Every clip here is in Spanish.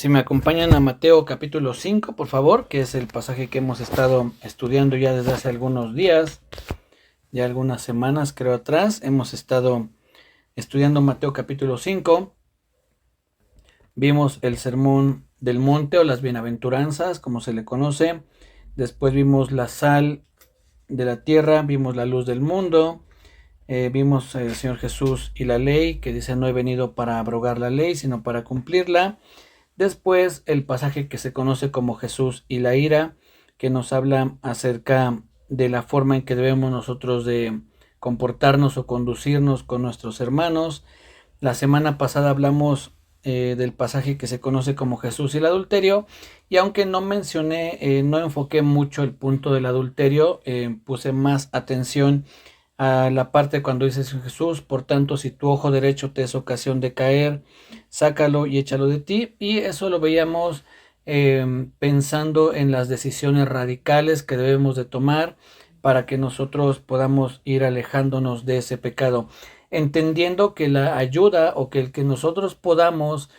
Si me acompañan a Mateo capítulo 5, por favor, que es el pasaje que hemos estado estudiando ya desde hace algunos días, ya algunas semanas creo atrás, hemos estado estudiando Mateo capítulo 5. Vimos el sermón del monte o las bienaventuranzas, como se le conoce. Después vimos la sal de la tierra, vimos la luz del mundo. Vimos el Señor Jesús y la ley, que dice: no he venido para abrogar la ley, sino para cumplirla. Después el pasaje que se conoce como Jesús y la ira, que nos habla acerca de la forma en que debemos nosotros de comportarnos o conducirnos con nuestros hermanos. La semana pasada hablamos del pasaje que se conoce como Jesús y el adulterio, y aunque no mencioné, no enfoqué mucho el punto del adulterio, puse más atención a la parte cuando dice Jesús: por tanto, si tu ojo derecho te es ocasión de caer, sácalo y échalo de ti. Y eso lo veíamos pensando en las decisiones radicales que debemos de tomar para que nosotros podamos ir alejándonos de ese pecado, entendiendo que la ayuda o que el que nosotros podamos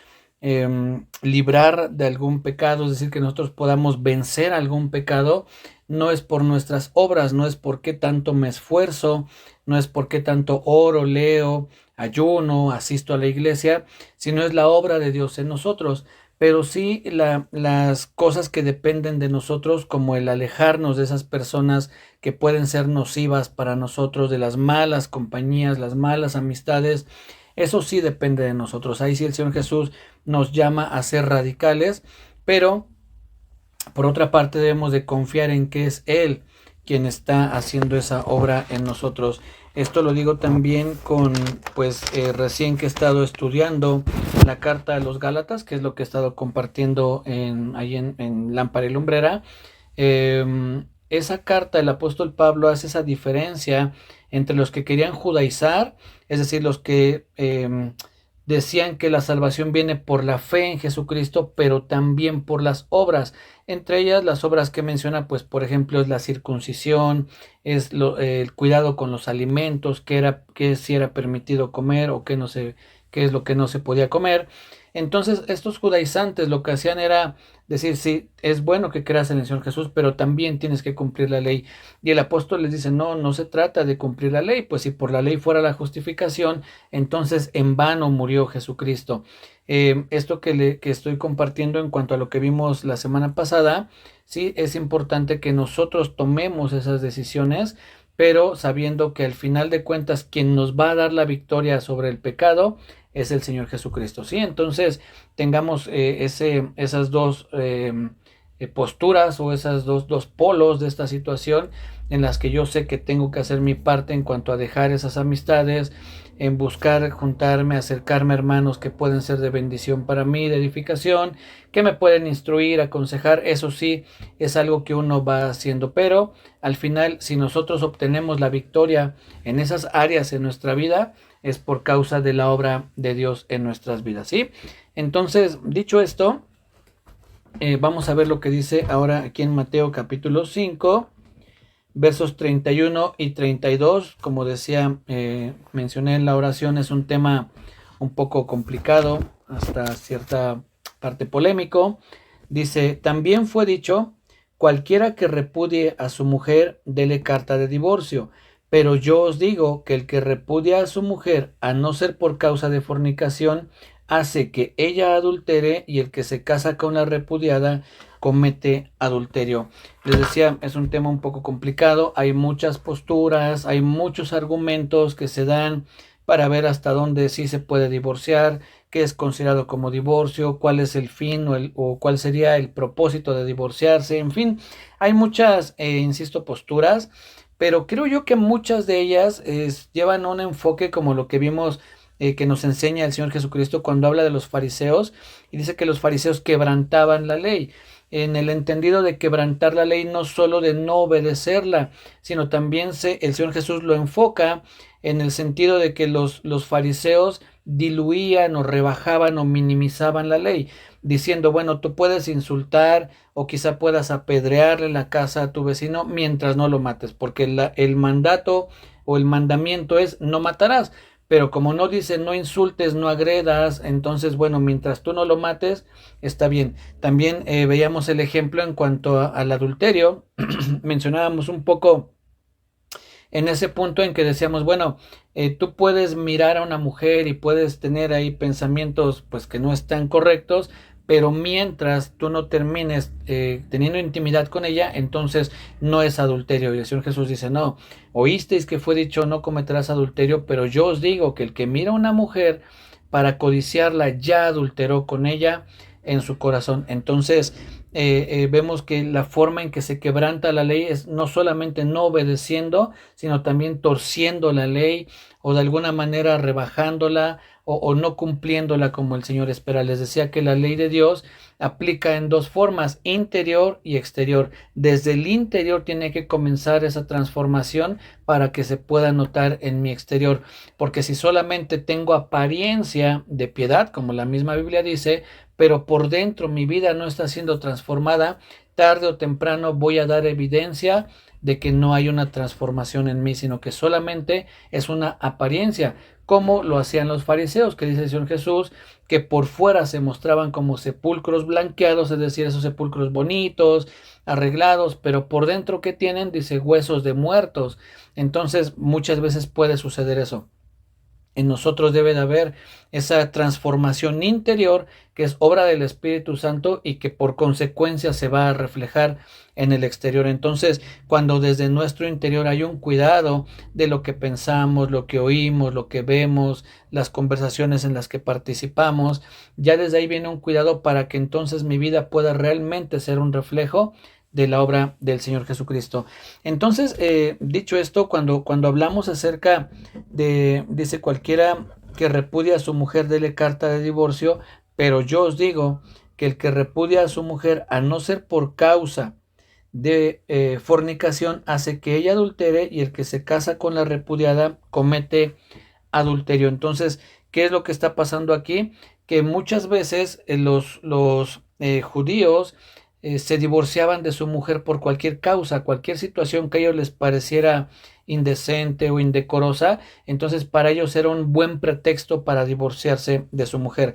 librar de algún pecado, es decir, que nosotros podamos vencer algún pecado, no es por nuestras obras, no es porque tanto me esfuerzo, no es porque tanto oro, leo, ayuno, asisto a la iglesia, sino es la obra de Dios en nosotros. Pero sí las cosas que dependen de nosotros, como el alejarnos de esas personas que pueden ser nocivas para nosotros, de las malas compañías, las malas amistades, eso sí depende de nosotros. Ahí sí el Señor Jesús nos llama a ser radicales, pero por otra parte debemos de confiar en que es Él quien está haciendo esa obra en nosotros. Esto lo digo también con, recién que he estado estudiando la carta a los Gálatas, que es lo que he estado compartiendo ahí en Lámpara y Lumbrera. Esa carta, el apóstol Pablo hace esa diferencia entre los que querían judaizar, es decir, los que decían que la salvación viene por la fe en Jesucristo, pero también por las obras. Entre ellas, las obras que menciona, pues por ejemplo, es la circuncisión, es el cuidado con los alimentos, qué si era permitido comer o qué no se, qué es lo que no se podía comer. Entonces, estos judaizantes lo que hacían era decir: sí, es bueno que creas en el Señor Jesús, pero también tienes que cumplir la ley. Y el apóstol les dice: no, no se trata de cumplir la ley, pues si por la ley fuera la justificación, entonces en vano murió Jesucristo. Esto que estoy compartiendo en cuanto a lo que vimos la semana pasada, sí, es importante que nosotros tomemos esas decisiones, pero sabiendo que al final de cuentas quien nos va a dar la victoria sobre el pecado es el Señor Jesucristo, ¿sí? Entonces tengamos esas dos posturas o esas dos polos de esta situación, en las que yo sé que tengo que hacer mi parte en cuanto a dejar esas amistades, en buscar juntarme, acercarme a hermanos que pueden ser de bendición para mí, de edificación, que me pueden instruir, aconsejar. Eso sí, es algo que uno va haciendo, pero al final, si nosotros obtenemos la victoria en esas áreas en nuestra vida, es por causa de la obra de Dios en nuestras vidas, ¿sí? Entonces, dicho esto, vamos a ver lo que dice ahora aquí en Mateo capítulo 5, versos 31 y 32. Como decía, mencioné en la oración, es un tema un poco complicado, hasta cierta parte polémico. Dice: también fue dicho: cualquiera que repudie a su mujer, dele carta de divorcio. Pero yo os digo que el que repudia a su mujer, a no ser por causa de fornicación, hace que ella adultere, y el que se casa con la repudiada comete adulterio. Les decía, es un tema un poco complicado, hay muchas posturas, hay muchos argumentos que se dan para ver hasta dónde sí se puede divorciar, qué es considerado como divorcio, cuál es el fin o cuál sería el propósito de divorciarse. En fin, hay muchas, insisto, posturas, pero creo yo que muchas de ellas llevan un enfoque como lo que vimos, que nos enseña el Señor Jesucristo cuando habla de los fariseos, y dice que los fariseos quebrantaban la ley, en el entendido de quebrantar la ley no solo de no obedecerla, sino también el Señor Jesús lo enfoca en el sentido de que los fariseos diluían o rebajaban o minimizaban la ley, diciendo: bueno, tú puedes insultar o quizá puedas apedrearle la casa a tu vecino mientras no lo mates, porque el mandato o el mandamiento es: no matarás. pero como no dice no insultes, no agredas, entonces bueno, mientras tú no lo mates, está bien. También veíamos el ejemplo en cuanto al adulterio, mencionábamos un poco en ese punto en que decíamos, bueno, tú puedes mirar a una mujer y puedes tener ahí pensamientos pues que no están correctos, pero mientras tú no termines teniendo intimidad con ella, entonces no es adulterio. Y el Señor Jesús dice, no, oísteis que fue dicho no cometerás adulterio, pero yo os digo que el que mira a una mujer para codiciarla ya adulteró con ella en su corazón. Entonces vemos que la forma en que se quebranta la ley es no solamente no obedeciendo, sino también torciendo la ley o de alguna manera rebajándola o no cumpliéndola como el Señor espera. Les decía que la ley de Dios aplica en dos formas, interior y exterior. Desde el interior tiene que comenzar esa transformación para que se pueda notar en mi exterior, porque si solamente tengo apariencia de piedad, como la misma Biblia dice, pero por dentro mi vida no está siendo transformada, tarde o temprano voy a dar evidencia de que no hay una transformación en mí, sino que solamente es una apariencia, como lo hacían los fariseos, que dice el Señor Jesús, que por fuera se mostraban como sepulcros blanqueados, es decir, esos sepulcros bonitos, arreglados, pero por dentro, ¿qué tienen? Dice huesos de muertos. Entonces muchas veces puede suceder eso. En nosotros debe de haber esa transformación interior que es obra del Espíritu Santo y que por consecuencia se va a reflejar en el exterior. Entonces, cuando desde nuestro interior hay un cuidado de lo que pensamos, lo que oímos, lo que vemos, las conversaciones en las que participamos, ya desde ahí viene un cuidado para que entonces mi vida pueda realmente ser un reflejo de la obra del Señor Jesucristo. Entonces, dicho esto, cuando hablamos acerca dice cualquiera que repudia a su mujer, dele carta de divorcio, pero yo os digo que el que repudia a su mujer, a no ser por causa de fornicación, hace que ella adultere, y el que se casa con la repudiada comete adulterio. Entonces, ¿qué es lo que está pasando aquí? Que muchas veces los judíos se divorciaban de su mujer por cualquier causa, cualquier situación que a ellos les pareciera indecente o indecorosa, entonces para ellos era un buen pretexto para divorciarse de su mujer.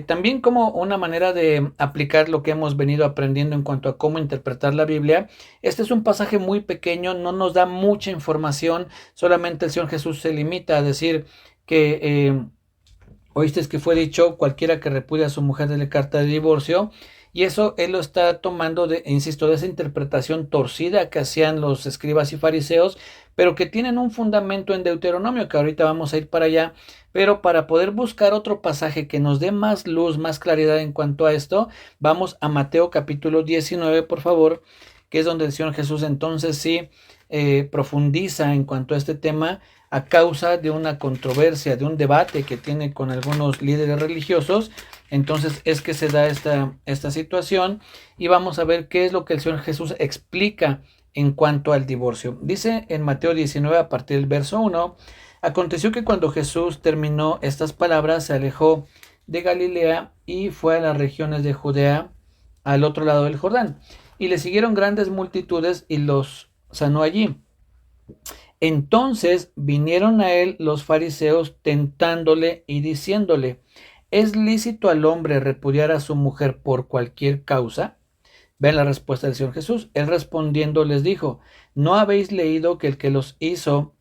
También como una manera de aplicar lo que hemos venido aprendiendo en cuanto a cómo interpretar la Biblia, este es un pasaje muy pequeño, no nos da mucha información, solamente el Señor Jesús se limita a decir que oíste que fue dicho, cualquiera que repudia a su mujer dele carta de divorcio, y eso él lo está tomando, insisto, de esa interpretación torcida que hacían los escribas y fariseos, pero que tienen un fundamento en Deuteronomio, que ahorita vamos a ir para allá, pero para poder buscar otro pasaje que nos dé más luz, más claridad en cuanto a esto, vamos a Mateo capítulo 19, por favor, que es donde el Señor Jesús entonces sí profundiza en cuanto a este tema, a causa de una controversia, de un debate que tiene con algunos líderes religiosos. Entonces es que se da esta situación, y vamos a ver qué es lo que el Señor Jesús explica en cuanto al divorcio. Dice en Mateo 19 a partir del verso 1, aconteció que cuando Jesús terminó estas palabras, se alejó de Galilea y fue a las regiones de Judea, al otro lado del Jordán, y le siguieron grandes multitudes y los sanó allí. Entonces vinieron a él los fariseos tentándole y diciéndole, ¿es lícito al hombre repudiar a su mujer por cualquier causa? Vean la respuesta del Señor Jesús. Él respondiendo les dijo, ¿no habéis leído que el que los hizo,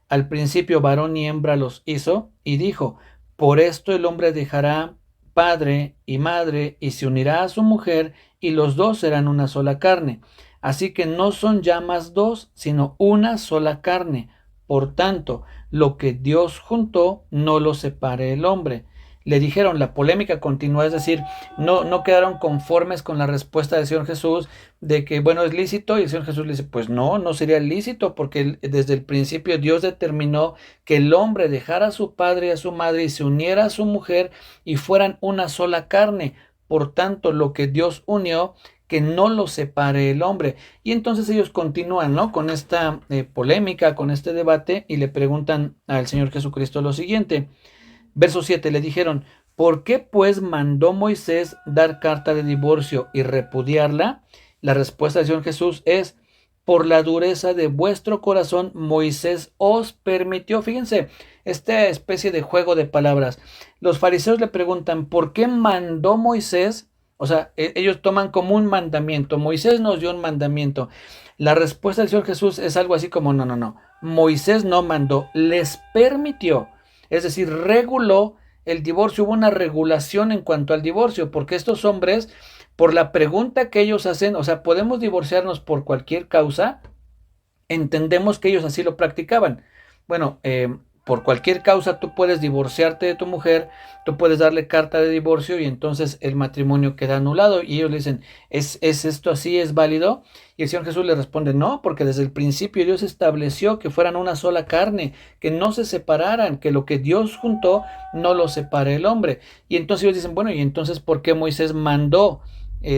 al principio varón y hembra los hizo? Y dijo, por esto el hombre dejará padre y madre y se unirá a su mujer, y los dos serán una sola carne. Así que no son ya más dos, sino una sola carne. Por tanto, lo que Dios juntó, no lo separe el hombre. Le dijeron, la polémica continúa, es decir, no quedaron conformes con la respuesta del Señor Jesús de que, bueno, es lícito, y el Señor Jesús le dice, pues no sería lícito, porque desde el principio Dios determinó que el hombre dejara a su padre y a su madre y se uniera a su mujer y fueran una sola carne. Por tanto, lo que Dios unió, que no lo separe el hombre. Y entonces ellos continúan, ¿no?, con esta polémica, con este debate, y le preguntan al Señor Jesucristo lo siguiente. Verso 7, le dijeron, ¿por qué pues mandó Moisés dar carta de divorcio y repudiarla? La respuesta del Señor Jesús es, por la dureza de vuestro corazón, Moisés os permitió. Fíjense, esta especie de juego de palabras. Los fariseos le preguntan, ¿por qué mandó Moisés? O sea, ellos toman como un mandamiento. Moisés nos dio un mandamiento. La respuesta del Señor Jesús es algo así como, no, no, no. Moisés no mandó, les permitió. Es decir, reguló el divorcio. Hubo una regulación en cuanto al divorcio, porque estos hombres, por la pregunta que ellos hacen, o sea, ¿podemos divorciarnos por cualquier causa? Entendemos que ellos así lo practicaban. Bueno, por cualquier causa tú puedes divorciarte de tu mujer, tú puedes darle carta de divorcio y entonces el matrimonio queda anulado. Y ellos le dicen, ¿es esto así? ¿Es válido? Y el Señor Jesús le responde, no, porque desde el principio Dios estableció que fueran una sola carne, que no se separaran, que lo que Dios juntó no lo separe el hombre. Y entonces ellos dicen, bueno, ¿y entonces por qué Moisés mandó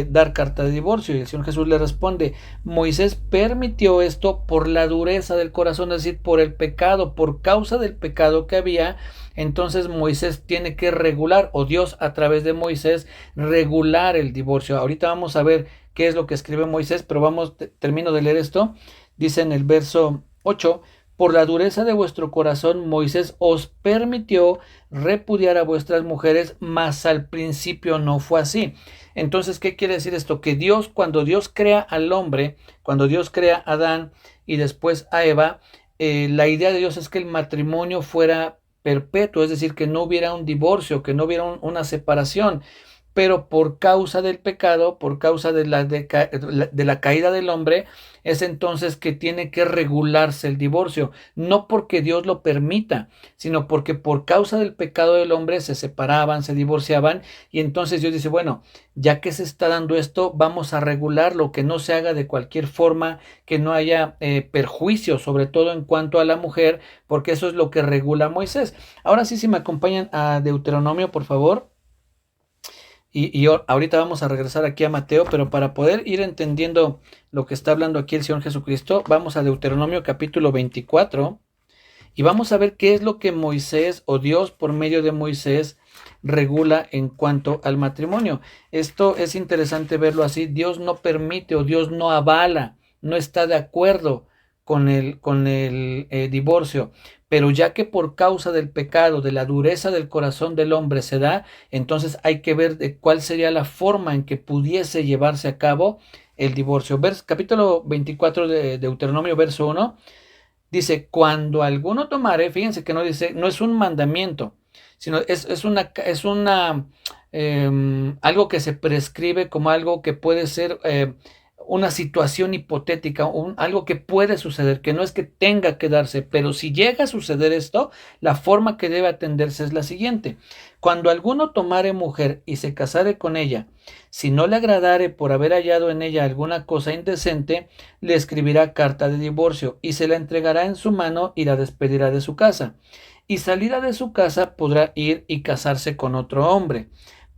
dar carta de divorcio? Y el Señor Jesús le responde, Moisés permitió esto por la dureza del corazón, es decir, por el pecado, por causa del pecado que había. Entonces Moisés tiene que regular, o Dios a través de Moisés regular el divorcio. Ahorita vamos a ver qué es lo que escribe Moisés, pero termino de leer esto. Dice en el verso 8, por la dureza de vuestro corazón, Moisés os permitió repudiar a vuestras mujeres, mas al principio no fue así. Entonces, ¿qué quiere decir esto? Que Dios, cuando Dios crea al hombre, cuando Dios crea a Adán y después a Eva, la idea de Dios es que el matrimonio fuera perpetuo, es decir, que no hubiera un divorcio, que no hubiera una separación. Pero por causa del pecado, por causa de la caída del hombre, es entonces que tiene que regularse el divorcio, no porque Dios lo permita, sino porque por causa del pecado del hombre se separaban, se divorciaban, y entonces Dios dice, bueno, ya que se está dando esto, vamos a regularlo, que no se haga de cualquier forma, que no haya perjuicio, sobre todo en cuanto a la mujer, porque eso es lo que regula Moisés. Ahora sí, si me acompañan a Deuteronomio, por favor. Y ahorita vamos a regresar aquí a Mateo, pero para poder ir entendiendo lo que está hablando aquí el Señor Jesucristo, vamos a Deuteronomio capítulo 24 y vamos a ver qué es lo que Moisés o Dios por medio de Moisés regula en cuanto al matrimonio. Esto es interesante verlo así. Dios no permite o Dios no avala, no está de acuerdo con el divorcio. Pero ya que por causa del pecado, de la dureza del corazón del hombre se da, entonces hay que ver de cuál sería la forma en que pudiese llevarse a cabo el divorcio. Capítulo 24 de Deuteronomio, verso 1, dice, cuando alguno tomare, fíjense que no dice, no es un mandamiento, sino es algo que se prescribe como algo que puede ser una situación hipotética, algo que puede suceder, que no es que tenga que darse, pero si llega a suceder esto, la forma que debe atenderse es la siguiente. Cuando alguno tomare mujer y se casare con ella, si no le agradare por haber hallado en ella alguna cosa indecente, le escribirá carta de divorcio y se la entregará en su mano y la despedirá de su casa. Y salida de su casa podrá ir y casarse con otro hombre.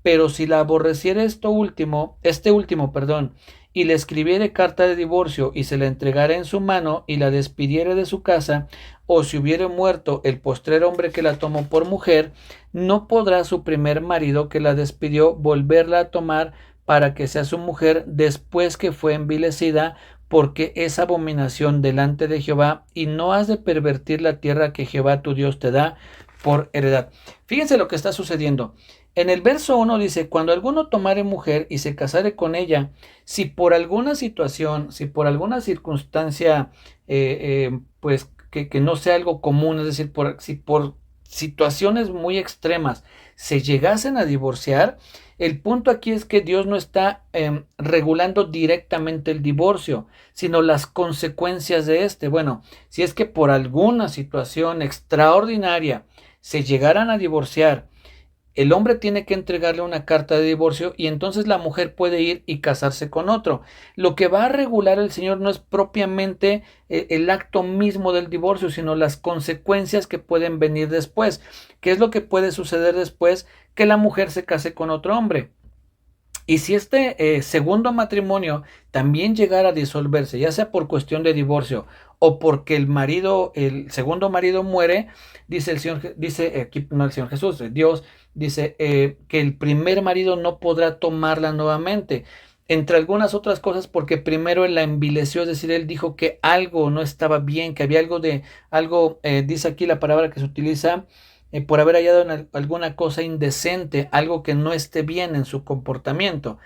Pero si la aborreciere este último, y le escribiere carta de divorcio y se la entregare en su mano y la despidiere de su casa, o si hubiere muerto el postrer hombre que la tomó por mujer, no podrá su primer marido que la despidió volverla a tomar para que sea su mujer después que fue envilecida, porque es abominación delante de Jehová, y no has de pervertir la tierra que Jehová tu Dios te da por heredad. Fíjense lo que está sucediendo. En el verso 1 dice, cuando alguno tomare mujer y se casare con ella, si por alguna situación, si por alguna circunstancia, pues que no sea algo común, es decir, si por situaciones muy extremas se llegasen a divorciar, el punto aquí es que Dios no está regulando directamente el divorcio, sino las consecuencias de este. Bueno, si es que por alguna situación extraordinaria se llegaran a divorciar, el hombre tiene que entregarle una carta de divorcio y entonces la mujer puede ir y casarse con otro. Lo que va a regular el Señor no es propiamente el acto mismo del divorcio, sino las consecuencias que pueden venir después. ¿Qué es lo que puede suceder después? Que la mujer se case con otro hombre. Y si este segundo matrimonio también llegara a disolverse, ya sea por cuestión de divorcio o porque el segundo marido muere, dice el Señor, no el Señor Jesús, Dios dice que el primer marido no podrá tomarla nuevamente. entre algunas otras cosas porque primero él la envileció, es decir, él dijo que algo no estaba bien, que había dice aquí la palabra que se utiliza, por haber hallado en alguna cosa indecente, algo que no esté bien en su comportamiento.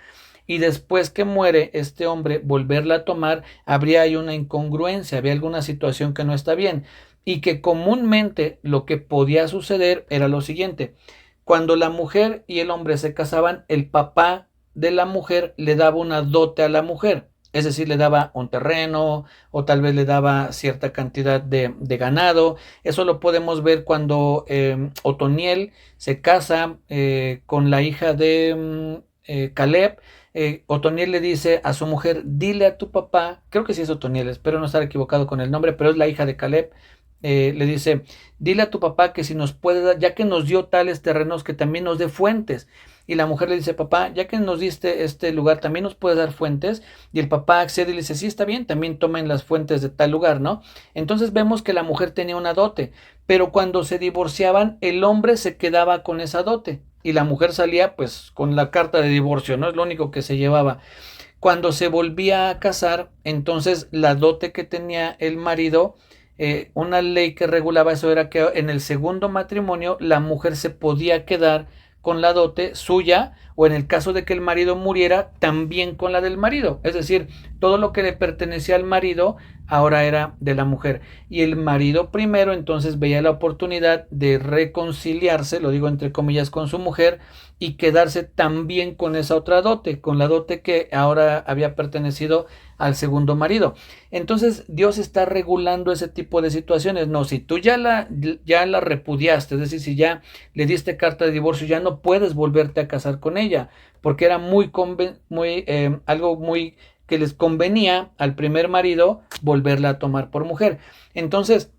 Y después que muere este hombre, volverla a tomar, habría ahí una incongruencia, había alguna situación que no está bien. Y que comúnmente lo que podía suceder era lo siguiente: cuando la mujer y el hombre se casaban, el papá de la mujer le daba una dote a la mujer, es decir, le daba un terreno o tal vez le daba cierta cantidad de ganado. Eso lo podemos ver cuando Otoniel se casa con la hija de Caleb. Otoniel le dice a su mujer: dile a tu papá, creo que sí es Otoniel, espero no estar equivocado con el nombre, pero es la hija de Caleb. Le dice: dile a tu papá que si nos puede dar, ya que nos dio tales terrenos, que también nos dé fuentes. Y la mujer le dice: papá, ya que nos diste este lugar, también nos puedes dar fuentes. Y el papá accede y le dice: sí, está bien, también tomen las fuentes de tal lugar, ¿no? Entonces vemos que la mujer tenía una dote, pero cuando se divorciaban, el hombre se quedaba con esa dote y la mujer salía pues con la carta de divorcio, ¿no? Es lo único que se llevaba. Cuando se volvía a casar, entonces la dote que tenía el marido, una ley que regulaba eso era que en el segundo matrimonio la mujer se podía quedar con la dote suya, o en el caso de que el marido muriera, también con la del marido. Es decir, todo lo que le pertenecía al marido ahora era de la mujer. Y el marido primero entonces veía la oportunidad de reconciliarse, lo digo entre comillas, con su mujer y quedarse también con esa otra dote, con la dote que ahora había pertenecido al segundo marido. Entonces Dios está regulando ese tipo de situaciones. No, si tú ya la repudiaste, es decir, si ya le diste carta de divorcio, ya no puedes volverte a casar con ella, porque era algo muy que les convenía al primer marido volverla a tomar por mujer. Entonces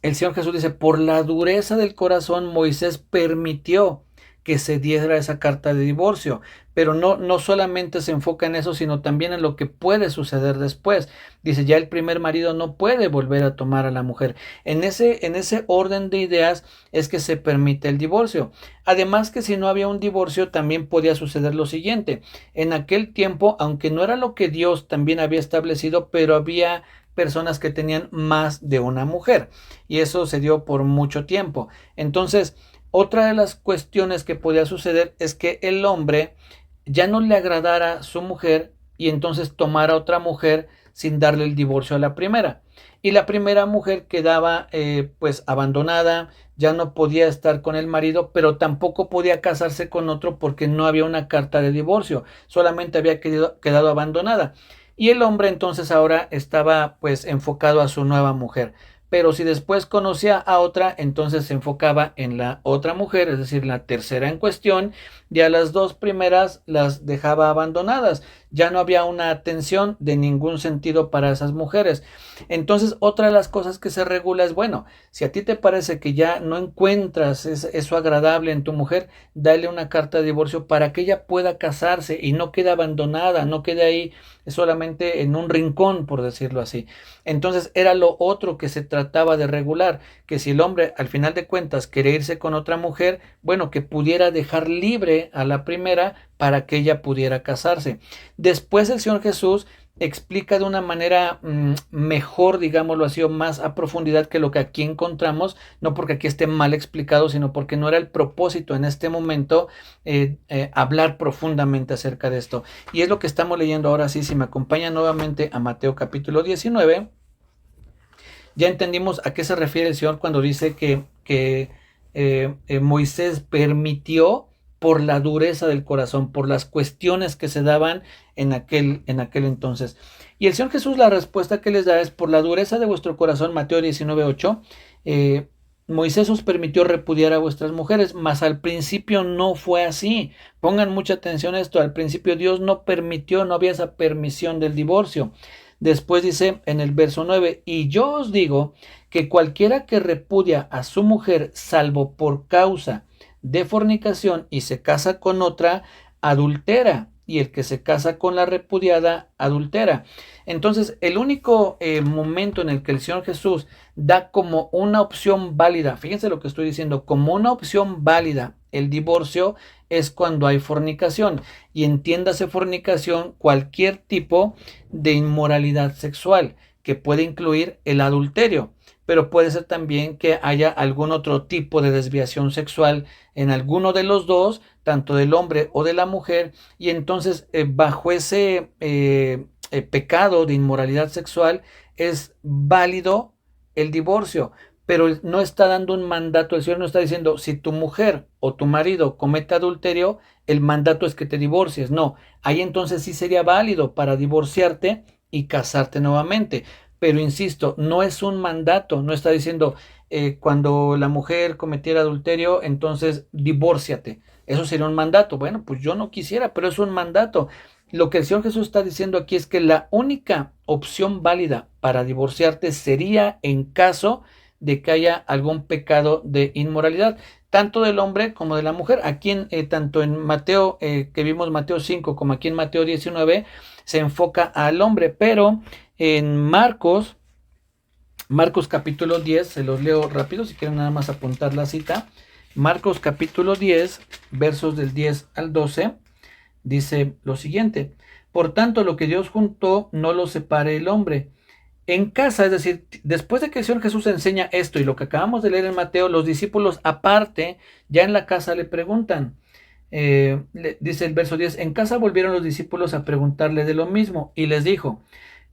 el Señor Jesús dice: por la dureza del corazón Moisés permitió que se diera esa carta de divorcio, pero no solamente se enfoca en eso, sino también en lo que puede suceder después. Dice: ya el primer marido no puede volver a tomar a la mujer. En ese orden de ideas es que se permite el divorcio. Además, que si no había un divorcio, también podía suceder lo siguiente: en aquel tiempo, aunque no era lo que Dios también había establecido, pero había personas que tenían más de una mujer, y eso se dio por mucho tiempo. Entonces, otra de las cuestiones que podía suceder es que el hombre ya no le agradara su mujer y entonces tomara otra mujer sin darle el divorcio a la primera. Y la primera mujer quedaba pues abandonada, ya no podía estar con el marido, pero tampoco podía casarse con otro porque no había una carta de divorcio, solamente había quedado abandonada. Y el hombre entonces ahora estaba pues enfocado a su nueva mujer. Pero si después conocía a otra, entonces se enfocaba en la otra mujer, es decir, la tercera en cuestión, y a las dos primeras las dejaba abandonadas. Ya no había una atención de ningún sentido para esas mujeres. Entonces, otra de las cosas que se regula es: bueno, si a ti te parece que ya no encuentras eso agradable en tu mujer, dale una carta de divorcio para que ella pueda casarse y no quede abandonada, no quede ahí solamente en un rincón, por decirlo así. Entonces era lo otro que se trataba de regular, que si el hombre al final de cuentas quería irse con otra mujer, bueno, que pudiera dejar libre a la primera para que ella pudiera casarse. Después el Señor Jesús explica de una manera mejor, digámoslo así, o más a profundidad que lo que aquí encontramos, no porque aquí esté mal explicado, sino porque no era el propósito en este momento hablar profundamente acerca de esto. Y es lo que estamos leyendo ahora. Sí, si me acompañan nuevamente a Mateo capítulo 19, ya entendimos a qué se refiere el Señor cuando dice que Moisés permitió por la dureza del corazón, por las cuestiones que se daban en aquel entonces. Y el Señor Jesús, la respuesta que les da es: por la dureza de vuestro corazón, Mateo 19:8, Moisés os permitió repudiar a vuestras mujeres, mas al principio no fue así. Pongan mucha atención a esto: al principio Dios no permitió, no había esa permisión del divorcio. Después dice en el verso 9: y yo os digo que cualquiera que repudia a su mujer, salvo por causa de fornicación, y se casa con otra, adultera, y el que se casa con la repudiada, adultera. Entonces, el único momento en el que el Señor Jesús da como una opción válida, fíjense lo que estoy diciendo, como una opción válida el divorcio, es cuando hay fornicación. Y entiéndase fornicación cualquier tipo de inmoralidad sexual, que puede incluir el adulterio, pero puede ser también que haya algún otro tipo de desviación sexual en alguno de los dos, tanto del hombre o de la mujer, y entonces bajo ese pecado de inmoralidad sexual es válido el divorcio, pero no está dando un mandato. El Señor no está diciendo, si tu mujer o tu marido comete adulterio, el mandato es que te divorcies. No, ahí entonces sí sería válido para divorciarte y casarte nuevamente. Pero insisto, no es un mandato, no está diciendo, cuando la mujer cometiera adulterio, entonces divórciate. Eso sería un mandato. Bueno, pues yo no quisiera, pero es un mandato. Lo que el Señor Jesús está diciendo aquí es que la única opción válida para divorciarte sería en caso de que haya algún pecado de inmoralidad, tanto del hombre como de la mujer. Aquí tanto en Mateo, que vimos Mateo 5, como aquí en Mateo 19, se enfoca al hombre, pero en Marcos capítulo 10, se los leo rápido si quieren nada más apuntar la cita. Marcos capítulo 10, versos del 10 al 12, dice lo siguiente: por tanto, lo que Dios juntó, no lo separe el hombre. En casa, es decir, después de que el Señor Jesús enseña esto y lo que acabamos de leer en Mateo, los discípulos aparte, ya en la casa le preguntan, dice el verso 10, en casa volvieron los discípulos a preguntarle de lo mismo y les dijo,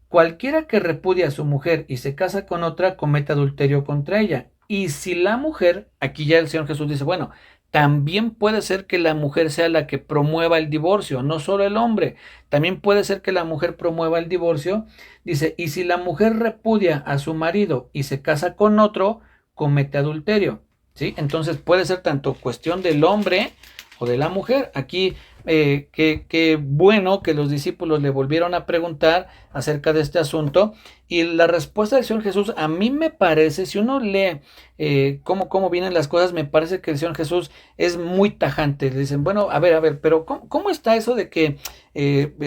cualquiera que repudia a su mujer y se casa con otra, comete adulterio contra ella. Y si la mujer, aquí ya el Señor Jesús dice, bueno, también puede ser que la mujer sea la que promueva el divorcio, no solo el hombre. También puede ser que la mujer promueva el divorcio. Dice, y si la mujer repudia a su marido y se casa con otro, comete adulterio. ¿Sí? Entonces puede ser tanto cuestión del hombre o de la mujer. Aquí, qué bueno que los discípulos le volvieron a preguntar acerca de este asunto, y la respuesta del Señor Jesús, a mí me parece, si uno lee cómo vienen las cosas, me parece que el Señor Jesús es muy tajante. Le dicen, bueno, a ver, pero ¿cómo está eso de que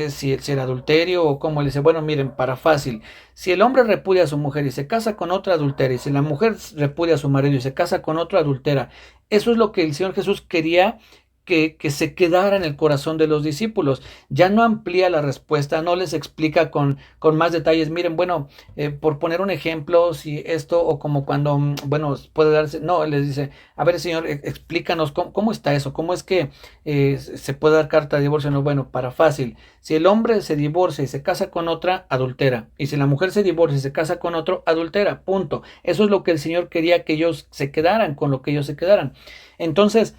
si el adulterio o cómo? Le dice, bueno, miren, para fácil, si el hombre repudia a su mujer y se casa con otra adultera, y si la mujer repudia a su marido y se casa con otra adultera, eso es lo que el Señor Jesús quería que se quedara en el corazón de los discípulos. Ya no amplía la respuesta, no les explica con más detalles. Miren, bueno, por poner un ejemplo, si esto, o como cuando, bueno, puede darse, no, les dice, a ver, Señor, explícanos cómo está eso, cómo es que se puede dar carta de divorcio. No, bueno, para fácil, si el hombre se divorcia y se casa con otra, adultera, y si la mujer se divorcia y se casa con otro, adultera, punto. Eso es lo que el Señor quería que ellos se quedaran, con lo que ellos se quedaran. Entonces,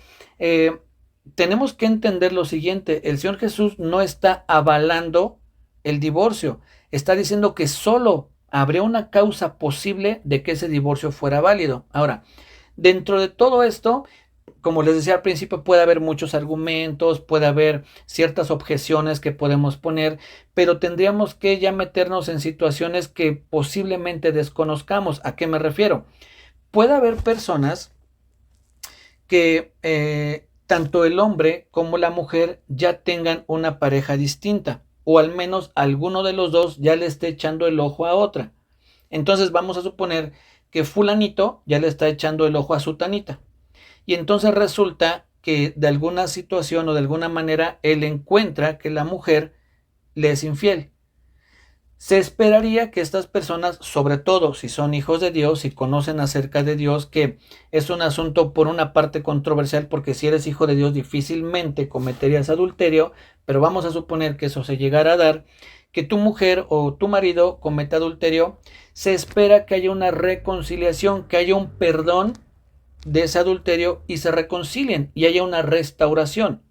tenemos que entender lo siguiente, el Señor Jesús no está avalando el divorcio, está diciendo que solo habría una causa posible de que ese divorcio fuera válido. Ahora, dentro de todo esto, como les decía al principio, puede haber muchos argumentos, puede haber ciertas objeciones que podemos poner, pero tendríamos que ya meternos en situaciones que posiblemente desconozcamos. ¿A qué me refiero? Puede haber personas que tanto el hombre como la mujer ya tengan una pareja distinta, o al menos alguno de los dos ya le esté echando el ojo a otra. Entonces vamos a suponer que fulanito ya le está echando el ojo a sutanita, y entonces resulta que de alguna situación o de alguna manera él encuentra que la mujer le es infiel. Se esperaría que estas personas, sobre todo si son hijos de Dios y conocen acerca de Dios, que es un asunto por una parte controversial, porque si eres hijo de Dios difícilmente cometerías adulterio, pero vamos a suponer que eso se llegara a dar, que tu mujer o tu marido cometa adulterio, se espera que haya una reconciliación, que haya un perdón de ese adulterio y se reconcilien y haya una restauración.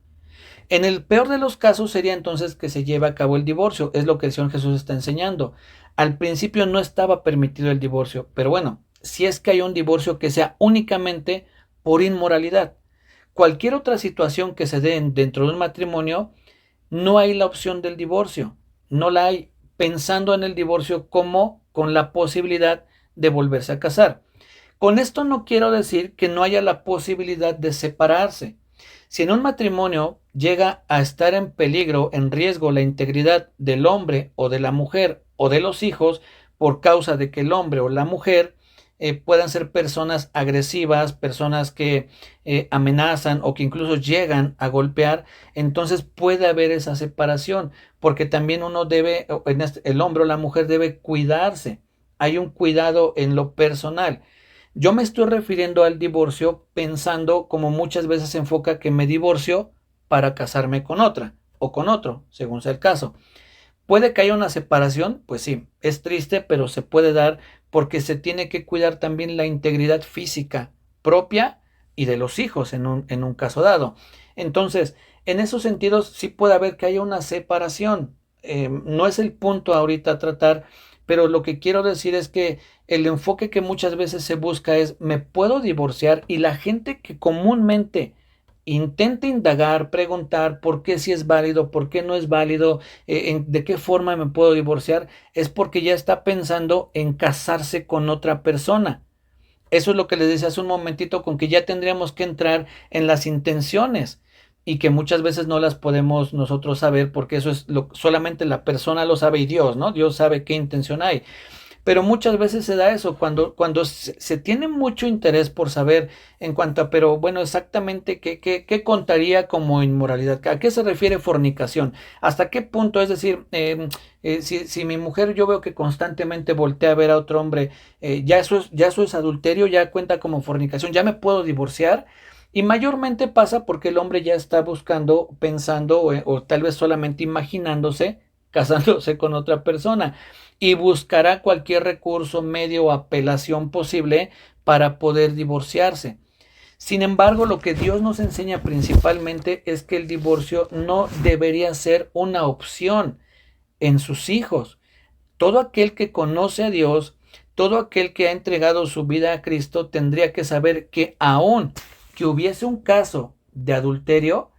En el peor de los casos sería entonces que se lleve a cabo el divorcio, es lo que el Señor Jesús está enseñando. Al principio no estaba permitido el divorcio, pero bueno, si es que hay un divorcio que sea únicamente por inmoralidad. Cualquier otra situación que se dé dentro de un matrimonio, no hay la opción del divorcio, no la hay, pensando en el divorcio como con la posibilidad de volverse a casar. Con esto no quiero decir que no haya la posibilidad de separarse. Si en un matrimonio llega a estar en peligro, en riesgo, la integridad del hombre o de la mujer o de los hijos, por causa de que el hombre o la mujer puedan ser personas agresivas, personas que amenazan o que incluso llegan a golpear, entonces puede haber esa separación, porque también uno debe, el hombre o la mujer debe cuidarse. Hay un cuidado en lo personal. Yo me estoy refiriendo al divorcio pensando como muchas veces se enfoca que me divorcio para casarme con otra o con otro, según sea el caso. ¿Puede que haya una separación? Pues sí, es triste, pero se puede dar porque se tiene que cuidar también la integridad física propia y de los hijos en un caso dado. Entonces, en esos sentidos sí puede haber que haya una separación. No es el punto ahorita a tratar, pero lo que quiero decir es que el enfoque que muchas veces se busca es, me puedo divorciar, y la gente que comúnmente intenta indagar, preguntar por qué sí es válido, por qué no es válido, de qué forma me puedo divorciar, es porque ya está pensando en casarse con otra persona. Eso es lo que les decía hace un momentito, con que ya tendríamos que entrar en las intenciones y que muchas veces no las podemos nosotros saber, porque eso es solamente la persona lo sabe y Dios, ¿no? Dios sabe qué intención hay. Pero muchas veces se da eso, cuando se tiene mucho interés por saber en cuanto a, pero bueno, exactamente qué contaría como inmoralidad, a qué se refiere fornicación, hasta qué punto, es decir, si mi mujer yo veo que constantemente voltea a ver a otro hombre, ya eso es adulterio, ya cuenta como fornicación, ya me puedo divorciar. Y mayormente pasa porque el hombre ya está buscando, pensando o tal vez solamente imaginándose casándose con otra persona, y buscará cualquier recurso, medio o apelación posible para poder divorciarse. Sin embargo, lo que Dios nos enseña principalmente es que el divorcio no debería ser una opción en sus hijos. Todo aquel que conoce a Dios, todo aquel que ha entregado su vida a Cristo, tendría que saber que aun que hubiese un caso de adulterio,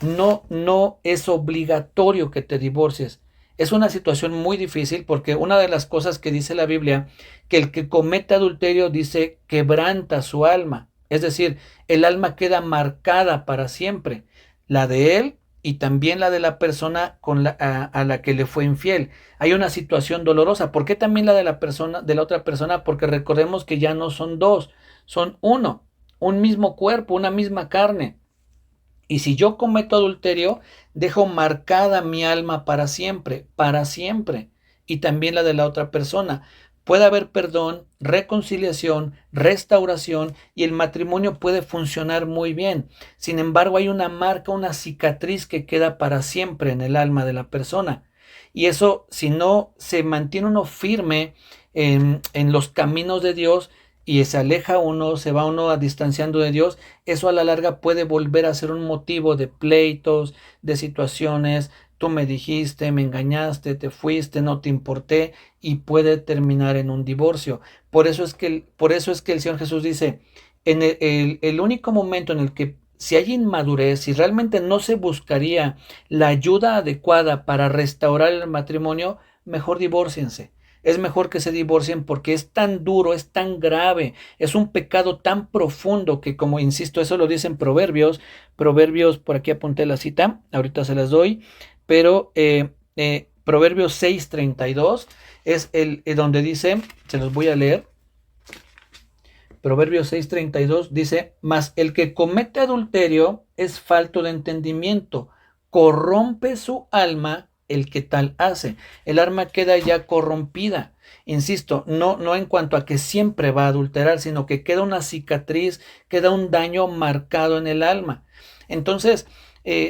no es obligatorio que te divorcies. Es una situación muy difícil, porque una de las cosas que dice la Biblia, que el que comete adulterio, dice, quebranta su alma. Es decir, el alma queda marcada para siempre, la de él y también la de la persona a la que le fue infiel. Hay una situación dolorosa. ¿Por qué también la de la persona, de la otra persona? Porque recordemos que ya no son dos, son uno, un mismo cuerpo, una misma carne. Y si yo cometo adulterio, dejo marcada mi alma para siempre, y también la de la otra persona. Puede haber perdón, reconciliación, restauración, y el matrimonio puede funcionar muy bien. Sin embargo, hay una marca, una cicatriz que queda para siempre en el alma de la persona. Y eso, si no se mantiene uno firme en los caminos de Dios, y se aleja uno, se va uno distanciando de Dios, eso a la larga puede volver a ser un motivo de pleitos, de situaciones. Tú me dijiste, me engañaste, te fuiste, no te importé, y puede terminar en un divorcio. Por eso es que el Señor Jesús dice, en el único momento en el que, si hay inmadurez, si realmente no se buscaría la ayuda adecuada para restaurar el matrimonio, mejor divórciense. Es mejor que se divorcien, porque es tan duro, es tan grave, es un pecado tan profundo que, como insisto, eso lo dicen Proverbios, por aquí apunté la cita, ahorita se las doy, pero Proverbios 6:32 es donde dice, se los voy a leer. Proverbios 6:32 dice, mas el que comete adulterio es falto de entendimiento, corrompe su alma el que tal hace. El alma queda ya corrompida. Insisto, no en cuanto a que siempre va a adulterar, sino que queda una cicatriz, queda un daño marcado en el alma. Entonces,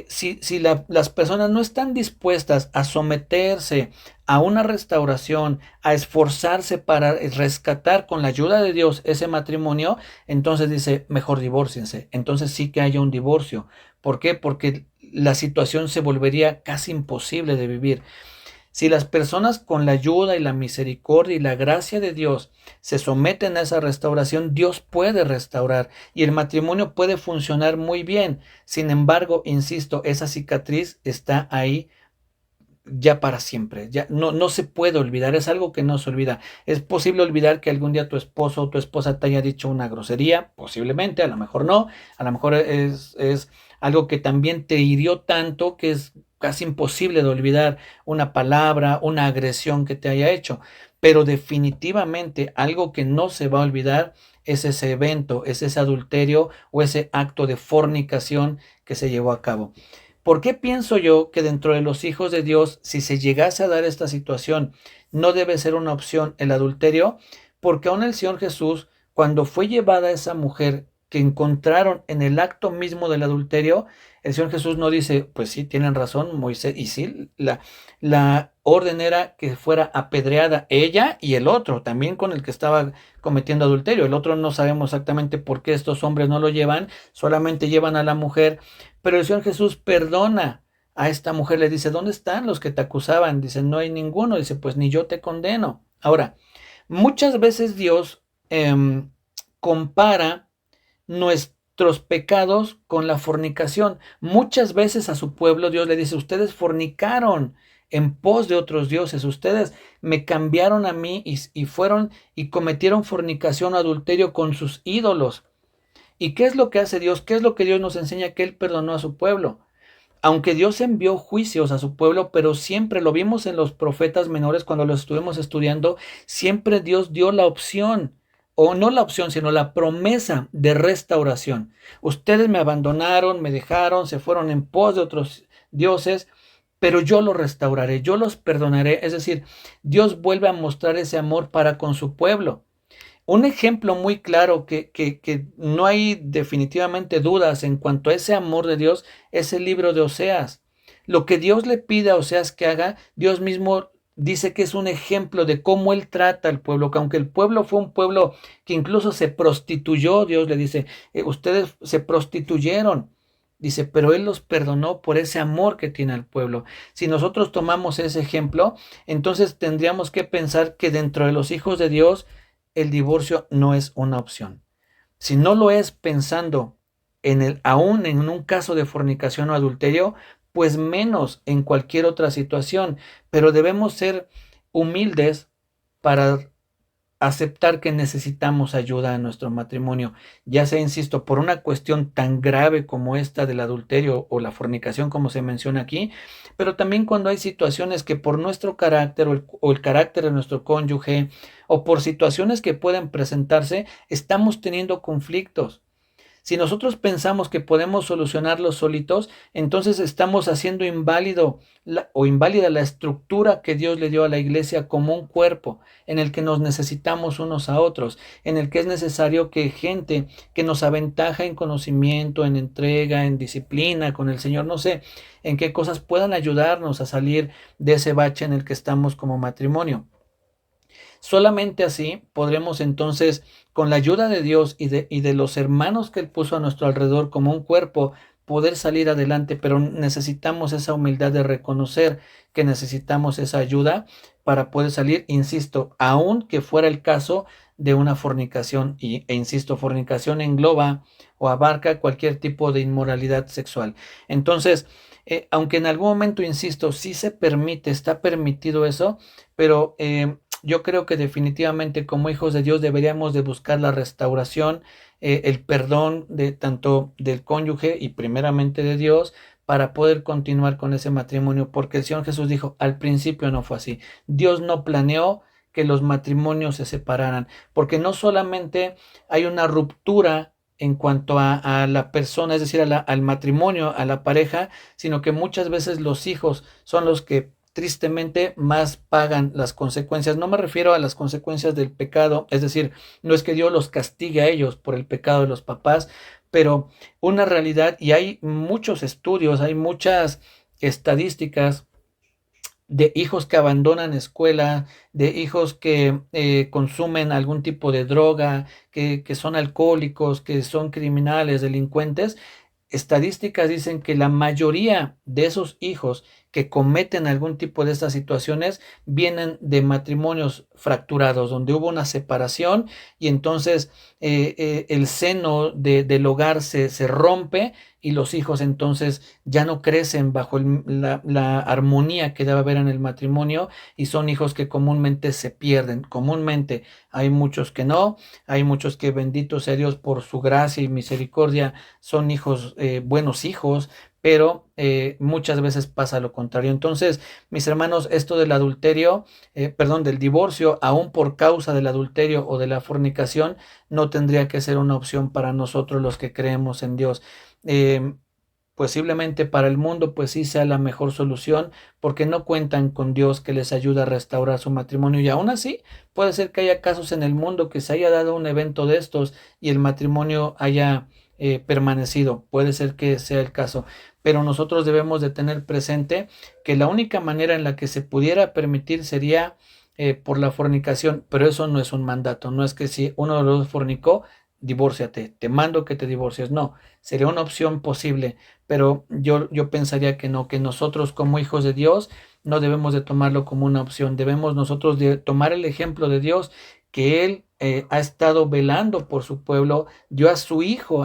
si las personas no están dispuestas a someterse a una restauración, a esforzarse para rescatar con la ayuda de Dios ese matrimonio, entonces dice, mejor divórciense. Entonces sí que haya un divorcio. ¿Por qué? Porque la situación se volvería casi imposible de vivir. Si las personas, con la ayuda y la misericordia y la gracia de Dios, se someten a esa restauración, Dios puede restaurar y el matrimonio puede funcionar muy bien. Sin embargo, insisto, esa cicatriz está ahí ya para siempre, ya no se puede olvidar, es algo que no se olvida. Es posible olvidar que algún día tu esposo o tu esposa te haya dicho una grosería, posiblemente, a lo mejor no, a lo mejor es algo que también te hirió tanto que es casi imposible de olvidar una palabra, una agresión que te haya hecho. pero definitivamente algo que no se va a olvidar es ese evento, es ese adulterio o ese acto de fornicación que se llevó a cabo. ¿Por qué pienso yo que dentro de los hijos de Dios, si se llegase a dar esta situación, no debe ser una opción el adulterio? Porque aún el Señor Jesús, cuando fue llevada esa mujer que encontraron en el acto mismo del adulterio, el Señor Jesús no dice, pues sí, tienen razón Moisés, y sí, la orden era que fuera apedreada ella y el otro, también con el que estaba cometiendo adulterio. El otro no sabemos exactamente por qué estos hombres no lo llevan, solamente llevan a la mujer, pero el Señor Jesús perdona a esta mujer, le dice, ¿dónde están los que te acusaban? Dice, no hay ninguno, dice, pues ni yo te condeno. Ahora, muchas veces Dios compara nuestros pecados con la fornicación. Muchas veces a su pueblo Dios le dice, ustedes fornicaron en pos de otros dioses, ustedes me cambiaron a mí y fueron y cometieron fornicación o adulterio con sus ídolos. ¿Y qué es lo que hace Dios? ¿Qué es lo que Dios nos enseña? Que Él perdonó a su pueblo. Aunque Dios envió juicios a su pueblo, pero siempre lo vimos en los profetas menores cuando los estuvimos estudiando, siempre Dios dio la opción, o no la opción, sino la promesa de restauración. Ustedes me abandonaron, me dejaron, se fueron en pos de otros dioses, pero yo los restauraré, yo los perdonaré. Es decir, Dios vuelve a mostrar ese amor para con su pueblo. Un ejemplo muy claro que no hay definitivamente dudas en cuanto a ese amor de Dios es el libro de Oseas. Lo que Dios le pide a Oseas que haga, Dios mismo dice que es un ejemplo de cómo Él trata al pueblo, que aunque el pueblo fue un pueblo que incluso se prostituyó, Dios le dice, ustedes se prostituyeron. Dice, pero Él los perdonó por ese amor que tiene al pueblo. Si nosotros tomamos ese ejemplo, entonces tendríamos que pensar que dentro de los hijos de Dios, el divorcio no es una opción. Si no lo es pensando aún en un caso de fornicación o adulterio, pues menos en cualquier otra situación. Pero debemos ser humildes para aceptar que necesitamos ayuda en nuestro matrimonio, ya sea, insisto, por una cuestión tan grave como esta del adulterio o la fornicación, como se menciona aquí, pero también cuando hay situaciones que por nuestro carácter o el carácter de nuestro cónyuge o por situaciones que pueden presentarse, estamos teniendo conflictos. Si nosotros pensamos que podemos solucionarlos solitos, entonces estamos haciendo inválida la estructura que Dios le dio a la iglesia como un cuerpo en el que nos necesitamos unos a otros, en el que es necesario que gente que nos aventaja en conocimiento, en entrega, en disciplina con el Señor, no sé, en qué cosas puedan ayudarnos a salir de ese bache en el que estamos como matrimonio. Solamente así podremos entonces, con la ayuda de Dios y de los hermanos que Él puso a nuestro alrededor como un cuerpo, poder salir adelante, pero necesitamos esa humildad de reconocer que necesitamos esa ayuda para poder salir, insisto, aun que fuera el caso de una fornicación, insisto, fornicación engloba o abarca cualquier tipo de inmoralidad sexual. Entonces, aunque en algún momento, insisto, sí se permite, está permitido eso, pero yo creo que definitivamente como hijos de Dios deberíamos de buscar la restauración, el perdón de tanto del cónyuge y primeramente de Dios para poder continuar con ese matrimonio, porque el Señor Jesús dijo, al principio no fue así. Dios no planeó que los matrimonios se separaran, porque no solamente hay una ruptura en cuanto a la persona, es decir, al matrimonio, a la pareja, sino que muchas veces los hijos son los que tristemente más pagan las consecuencias. No me refiero a las consecuencias del pecado, es decir, no es que Dios los castigue a ellos por el pecado de los papás, pero una realidad, y hay muchos estudios, hay muchas estadísticas de hijos que abandonan escuela, de hijos que consumen algún tipo de droga, que son alcohólicos, que son criminales, delincuentes. Estadísticas dicen que la mayoría de esos hijos que cometen algún tipo de estas situaciones vienen de matrimonios fracturados, donde hubo una separación y entonces el seno del hogar se rompe y los hijos entonces ya no crecen bajo la armonía que debe haber en el matrimonio y son hijos que comúnmente se pierden. Comúnmente hay muchos que no, hay muchos que bendito sea Dios por su gracia y misericordia son hijos, buenos hijos, pero muchas veces pasa lo contrario. Entonces, mis hermanos, esto del adulterio, del divorcio, aún por causa del adulterio o de la fornicación, no tendría que ser una opción para nosotros los que creemos en Dios. Posiblemente para el mundo pues sí sea la mejor solución porque no cuentan con Dios que les ayude a restaurar su matrimonio, y aún así puede ser que haya casos en el mundo que se haya dado un evento de estos y el matrimonio haya permanecido. Puede ser que sea el caso, pero nosotros debemos de tener presente que la única manera en la que se pudiera permitir sería por la fornicación, pero eso no es un mandato. No es que si uno de los dos fornicó, divórciate, te mando que te divorcies. No, sería una opción posible, pero yo pensaría que no, que nosotros como hijos de Dios no debemos de tomarlo como una opción. Debemos nosotros de tomar el ejemplo de Dios, que Él ha estado velando por su pueblo, dio a su hijo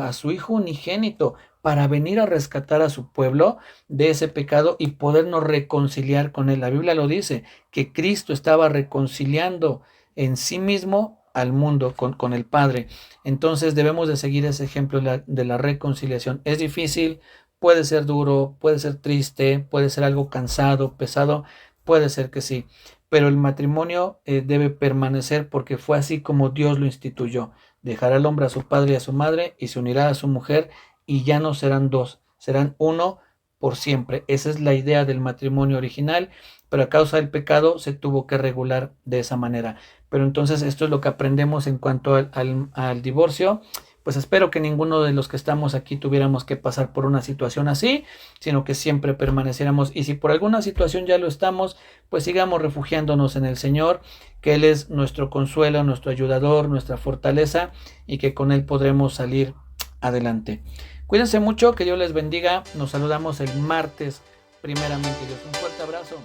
unigénito, para venir a rescatar a su pueblo de ese pecado y podernos reconciliar con Él. La Biblia lo dice, que Cristo estaba reconciliando en sí mismo al mundo con el Padre. Entonces debemos de seguir ese ejemplo de la reconciliación. Es difícil, puede ser duro, puede ser triste, puede ser algo cansado, pesado, puede ser que sí, pero el matrimonio debe permanecer porque fue así como Dios lo instituyó. Dejará al hombre a su padre y a su madre y se unirá a su mujer y ya no serán dos, serán uno por siempre. Esa es la idea del matrimonio original, pero a causa del pecado se tuvo que regular de esa manera. Pero entonces esto es lo que aprendemos en cuanto al divorcio. Pues espero que ninguno de los que estamos aquí tuviéramos que pasar por una situación así, sino que siempre permaneciéramos. Y si por alguna situación ya lo estamos, pues sigamos refugiándonos en el Señor, que Él es nuestro consuelo, nuestro ayudador, nuestra fortaleza, y que con Él podremos salir adelante. Cuídense mucho, que Dios les bendiga. Nos saludamos el martes, primeramente Dios. Un fuerte abrazo.